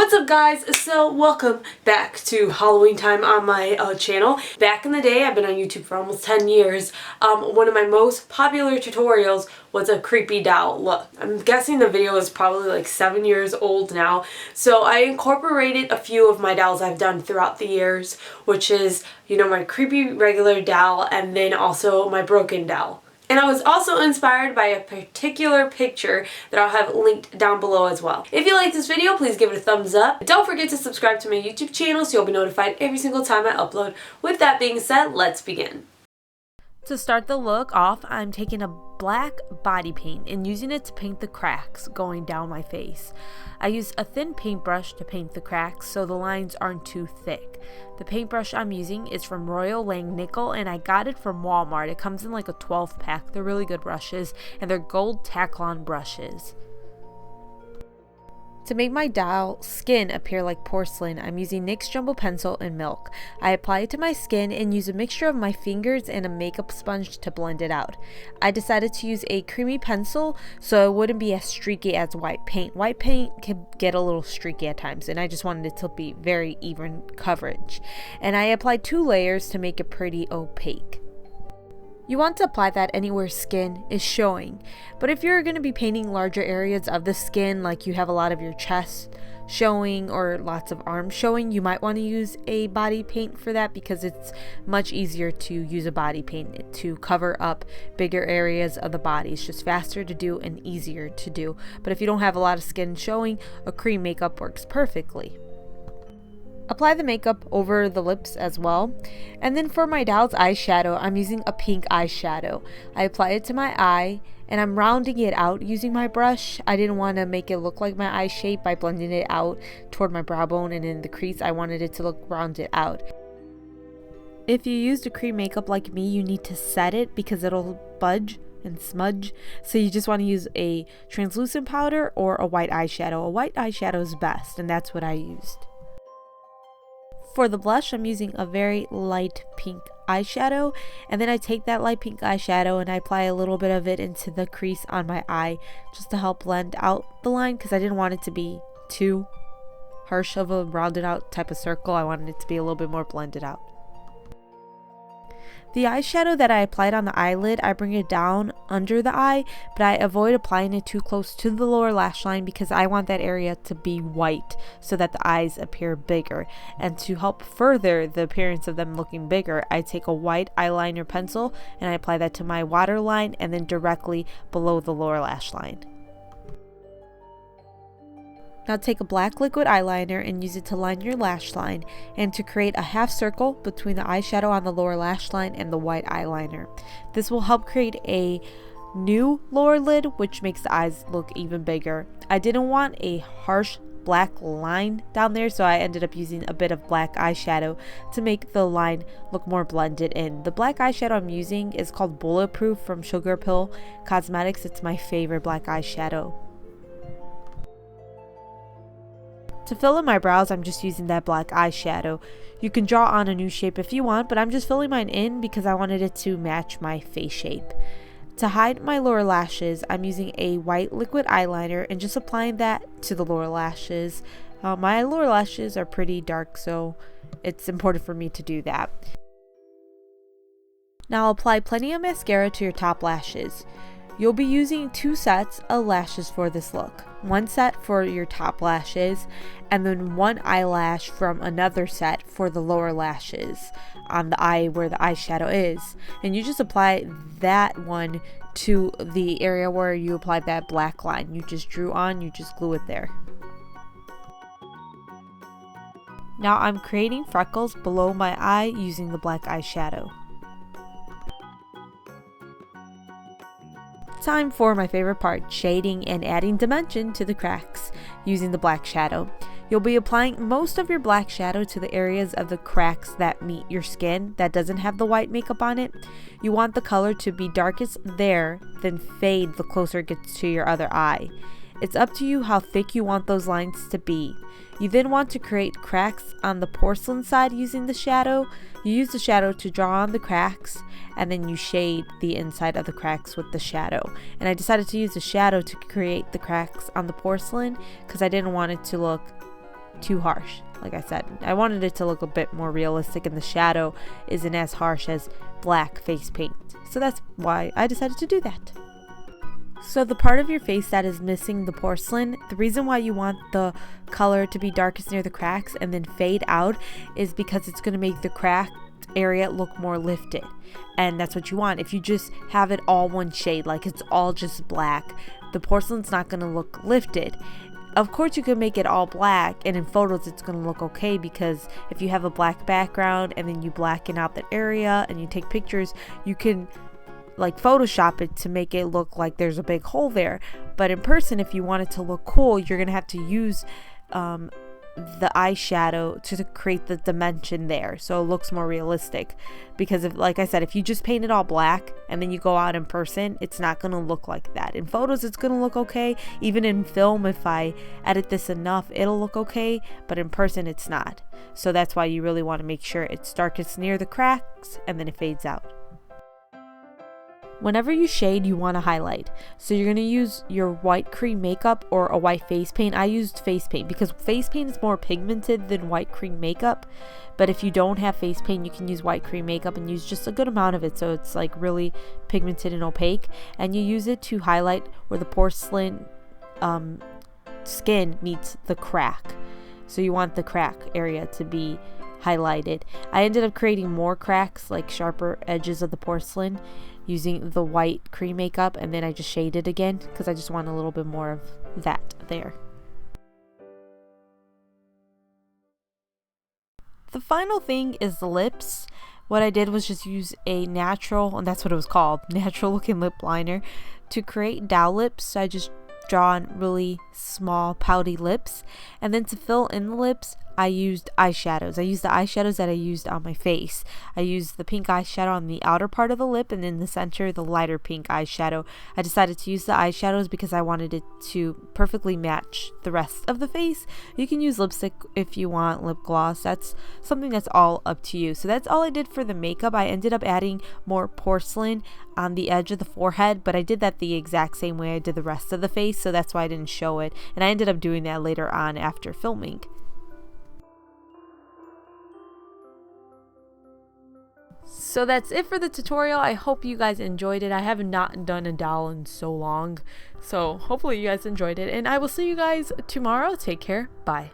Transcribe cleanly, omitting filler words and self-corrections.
What's up guys? So welcome back to Halloween time on my channel. Back in the day, I've been on YouTube for almost 10 years. One of my most popular tutorials was a creepy doll look. I'm guessing the video is probably like 7 years old now. So I incorporated a few of my dolls I've done throughout the years, which is, you know, my creepy regular doll and then also my broken doll. And I was also inspired by a particular picture that I'll have linked down below as well. If you like this video, please give it a thumbs up. Don't forget to subscribe to my YouTube channel so you'll be notified every single time I upload. With that being said, let's begin. To start the look off, I'm taking a black body paint and using it to paint the cracks going down my face. I use a thin paintbrush to paint the cracks so the lines aren't too thick. The paintbrush I'm using is from Royal Langnickel and I got it from Walmart. It comes in like a 12 pack. They're really good brushes and they're gold Taklon brushes. To make my doll skin appear like porcelain, I'm using NYX Jumbo Pencil and milk. I apply it to my skin and use a mixture of my fingers and a makeup sponge to blend it out. I decided to use a creamy pencil so it wouldn't be as streaky as white paint. White paint can get a little streaky at times and I just wanted it to be very even coverage. And I applied 2 layers to make it pretty opaque. You want to apply that anywhere skin is showing, but if you're going to be painting larger areas of the skin, like you have a lot of your chest showing or lots of arms showing, you might want to use a body paint for that because it's much easier to use a body paint to cover up bigger areas of the body. It's just faster to do and easier to do, but if you don't have a lot of skin showing, a cream makeup works perfectly. Apply the makeup over the lips as well. And then for my doll's eyeshadow, I'm using a pink eyeshadow. I apply it to my eye and I'm rounding it out using my brush. I didn't want to make it look like my eye shape by blending it out toward my brow bone and in the crease. I wanted it to look rounded out. If you used a cream makeup like me, you need to set it because it'll budge and smudge. So you just want to use a translucent powder or a white eyeshadow. A white eyeshadow is best and that's what I used. For the blush, I'm using a very light pink eyeshadow, and then I take that light pink eyeshadow and I apply a little bit of it into the crease on my eye just to help blend out the line because I didn't want it to be too harsh of a rounded out type of circle. I wanted it to be a little bit more blended out. The eyeshadow that I applied on the eyelid, I bring it down under the eye, but I avoid applying it too close to the lower lash line because I want that area to be white so that the eyes appear bigger. And to help further the appearance of them looking bigger, I take a white eyeliner pencil and I apply that to my waterline and then directly below the lower lash line. Now take a black liquid eyeliner and use it to line your lash line and to create a half circle between the eyeshadow on the lower lash line and the white eyeliner. This will help create a new lower lid, which makes the eyes look even bigger. I didn't want a harsh black line down there, so I ended up using a bit of black eyeshadow to make the line look more blended in. The black eyeshadow I'm using is called Bulletproof from Sugarpill Cosmetics. It's my favorite black eyeshadow. To fill in my brows, I'm just using that black eyeshadow. You can draw on a new shape if you want, but I'm just filling mine in because I wanted it to match my face shape. To hide my lower lashes, I'm using a white liquid eyeliner and just applying that to the lower lashes. My lower lashes are pretty dark, so it's important for me to do that. Now apply plenty of mascara to your top lashes. You'll be using 2 sets of lashes for this look. 1 set for your top lashes and then 1 eyelash from another set for the lower lashes on the eye where the eyeshadow is. And you just apply that one to the area where you applied that black line. You just drew on, you just glue it there. Now I'm creating freckles below my eye using the black eyeshadow. Time for my favorite part, shading and adding dimension to the cracks using the black shadow. You'll be applying most of your black shadow to the areas of the cracks that meet your skin that doesn't have the white makeup on it. You want the color to be darkest there, then fade the closer it gets to your other eye. It's up to you how thick you want those lines to be. You then want to create cracks on the porcelain side using the shadow. You use the shadow to draw on the cracks and then you shade the inside of the cracks with the shadow. And I decided to use the shadow to create the cracks on the porcelain because I didn't want it to look too harsh. Like I said, I wanted it to look a bit more realistic, and the shadow isn't as harsh as black face paint. So that's why I decided to do that. So the part of your face that is missing the porcelain, the reason why you want the color to be darkest near the cracks and then fade out is because it's going to make the cracked area look more lifted. And that's what you want. If you just have it all one shade, like it's all just black, the porcelain's not going to look lifted. Of course you can make it all black, and in photos it's going to look okay, because if you have a black background and then you blacken out that area and you take pictures, you can like Photoshop it to make it look like there's a big hole there. But in person, if you want it to look cool, you're going to have to use the eyeshadow to create the dimension there so it looks more realistic. Because if, like I said, if you just paint it all black and then you go out in person, it's not going to look like that. In photos it's going to look okay. Even in film, if I edit this enough, it'll look okay, but in person it's not. So that's why you really want to make sure it's darkest near the cracks and then it fades out. Whenever you shade, you want to highlight. So you're going to use your white cream makeup or a white face paint. I used face paint because face paint is more pigmented than white cream makeup. But if you don't have face paint, you can use white cream makeup and use just a good amount of it, so it's like really pigmented and opaque. And you use it to highlight where the porcelain skin meets the crack. So you want the crack area to be highlighted. I ended up creating more cracks, like sharper edges of the porcelain, using the white cream makeup, and then I just shaded again because I just want a little bit more of that there. The final thing is the lips. What I did was just use a natural, and that's what it was called, natural looking lip liner to create dow lips. So I just draw on really small pouty lips, and then to fill in the lips I used eyeshadows. I used the eyeshadows that I used on my face. I used the pink eyeshadow on the outer part of the lip, and in the center the lighter pink eyeshadow. I decided to use the eyeshadows because I wanted it to perfectly match the rest of the face. You can use lipstick if you want, lip gloss. That's something that's all up to you. So that's all I did for the makeup. I ended up adding more porcelain on the edge of the forehead, but I did that the exact same way I did the rest of the face, so that's why I didn't show it, and I ended up doing that later on after filming. So that's it for the tutorial. I hope you guys enjoyed it. I have not done a doll in so long, so hopefully you guys enjoyed it, and I will see you guys tomorrow. Take care. Bye.